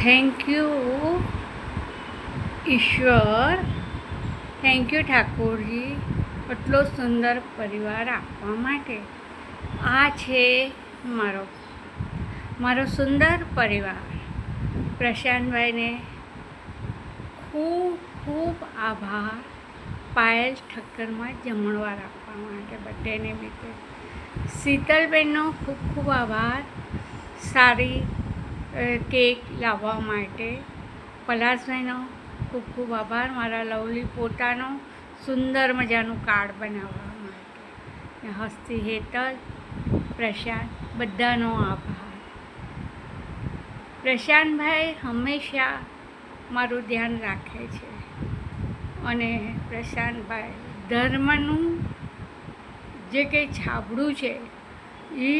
Thank you ઈશ્વર, thank you Thakorji, આટલો સુંદર પરિવાર આપવા માટે. આ છે મારો સુંદર પરિવાર. પ્રશાંતભાઈને ખૂબ ખૂબ આભાર પાયલ ઠક્કરમાં જમણવાર આપવા માટે બર્થડે નિમિત્તે. શીતલબેનનો ખૂબ ખૂબ આભાર સારી કેક લાવવા માટે. પલાશભાઈનો ખૂબ ખૂબ આભાર મારા લવલી પોતાનો સુંદર મજાનું કાર્ડ બનાવવા માટે. હસ્તી હેતલ, પ્રશાંત, બધાનો આભાર. પ્રશાંતભાઈ હંમેશા મારું ધ્યાન રાખે છે અને પ્રશાંતભાઈ ધર્મનું જે કંઈ છાબડું છે એ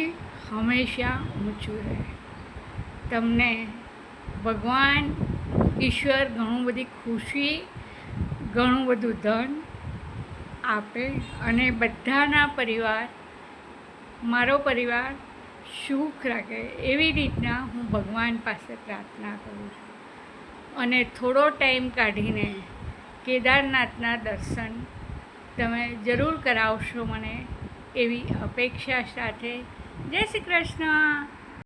હંમેશા ઊંચું રહે. તમને ભગવાન ઈશ્વર ઘણું બધી ખુશી, ઘણું બધું ધન આપે અને બધાના પરિવાર, મારો પરિવાર સુખ રાખે એવી રીતના હું ભગવાન પાસે પ્રાર્થના કરું છું. અને થોડો ટાઈમ કાઢીને કેદારનાથના દર્શન તમે જરૂર કરાવશો મને એવી અપેક્ષા સાથે. જય શ્રી કૃષ્ણ.